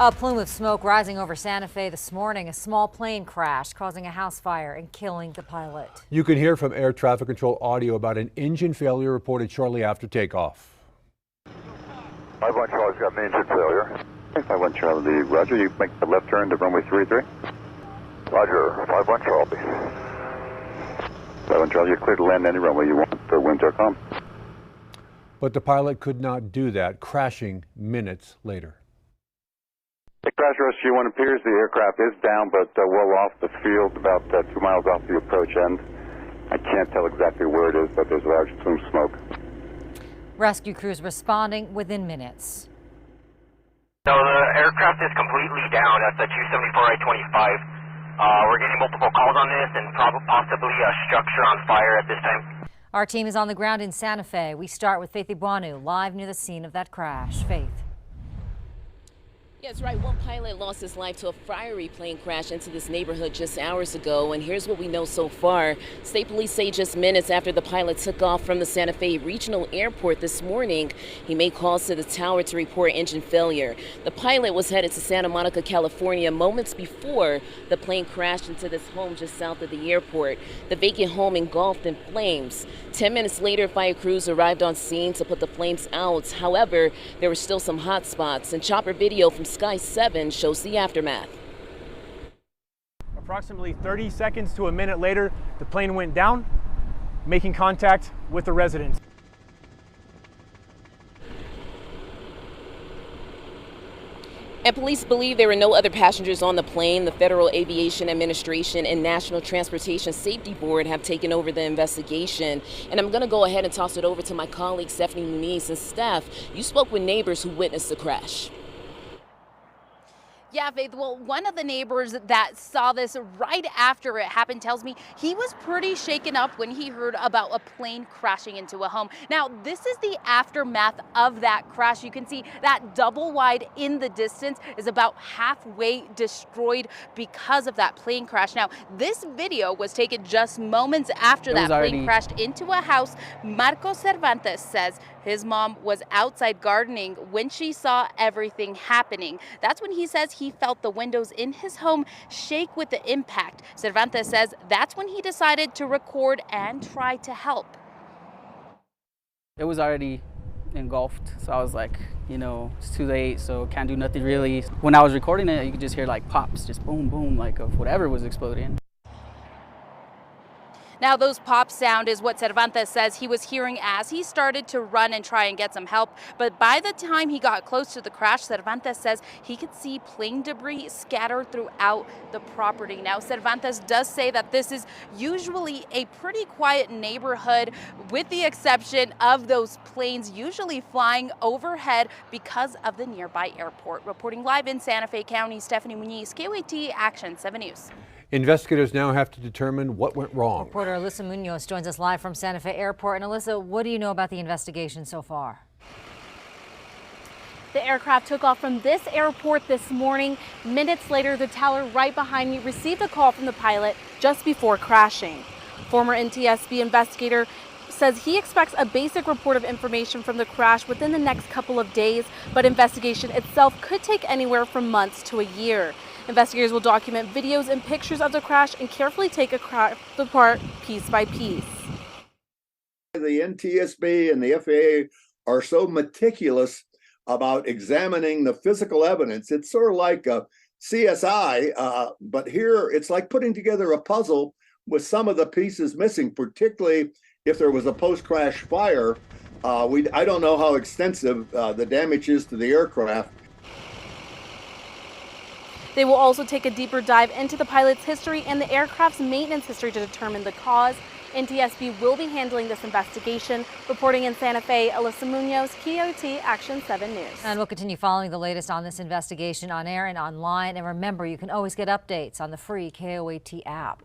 A plume of smoke rising over Santa Fe this morning. A small plane crashed, causing a house fire and killing the pilot. You can hear from air traffic control audio about an engine failure reported shortly after takeoff. 51 Charlie's got an engine failure. 51 Charlie, roger. You make the left turn to runway 33. Roger, 51 Charlie. 51 Charlie, you're clear to land any runway you want. The winds are calm. But the pilot could not do that, crashing minutes later. The crash rescue 1 appears the aircraft is down, but well off the field, about 2 miles off the approach end. I can't tell exactly where it is, but there's a large plume of smoke. Rescue crews responding within minutes. So the aircraft is completely down at the 274 I-25. We're getting multiple calls on this and possibly a structure on fire at this time. Our team is on the ground in Santa Fe. We start with Faith Ibuanu, live near the scene of that crash. Faith. Yes, right. One pilot lost his life to a fiery plane crash into this neighborhood just hours ago. And here's what we know so far. State police say just minutes after the pilot took off from the Santa Fe Regional Airport this morning, he made calls to the tower to report engine failure. The pilot was headed to Santa Monica, California, moments before the plane crashed into this home just south of the airport. The vacant home engulfed in flames. 10 minutes later, fire crews arrived on scene to put the flames out. However, there were still some hot spots, and chopper video from Sky 7 shows the aftermath. Approximately 30 seconds to a minute later, the plane went down, making contact with the residents. And police believe there were no other passengers on the plane. The Federal Aviation Administration and National Transportation Safety Board have taken over the investigation. And I'm going to go ahead and toss it over to my colleague Stephanie Muniz. And Steph, you spoke with neighbors who witnessed the crash. Yeah, Faith, well, one of the neighbors that saw this right after it happened tells me he was pretty shaken up when he heard about a plane crashing into a home. Now, this is the aftermath of that crash. You can see that double wide in the distance is about halfway destroyed because of that plane crash. Now, this video was taken just moments after that plane crashed into a house. Marcos Cervantes says his mom was outside gardening when she saw everything happening. That's when he says he felt the windows in his home shake with the impact. Cervantes says that's when he decided to record and try to help. It was already engulfed, so I was like, you know, it's too late, so can't do nothing really. When I was recording it, you could just hear like pops, just boom, boom, like of whatever was exploding. Now, those pop sound is what Cervantes says he was hearing as he started to run and try and get some help. But by the time he got close to the crash, Cervantes says he could see plane debris scattered throughout the property. Now, Cervantes does say that this is usually a pretty quiet neighborhood, with the exception of those planes usually flying overhead because of the nearby airport. Reporting live in Santa Fe County, Stephanie Muniz, KOAT Action 7 News. Investigators now have to determine what went wrong. Reporter Alyssa Munoz joins us live from Santa Fe Airport. And Alyssa, what do you know about the investigation so far? The aircraft took off from this airport this morning. Minutes later, the tower right behind me received a call from the pilot just before crashing. Former NTSB investigator says he expects a basic report of information from the crash within the next couple of days, but investigation itself could take anywhere from months to a year. Investigators will document videos and pictures of the crash and carefully take a craft apart piece by piece. The NTSB and the FAA are so meticulous about examining the physical evidence. It's sort of like a CSI, but here it's like putting together a puzzle with some of the pieces missing, particularly if there was a post-crash fire. I don't know how extensive the damage is to the aircraft. They will also take a deeper dive into the pilot's history and the aircraft's maintenance history to determine the cause. NTSB will be handling this investigation. Reporting in Santa Fe, Alyssa Munoz, KOAT Action 7 News. And we'll continue following the latest on this investigation on air and online. And remember, you can always get updates on the free KOAT app.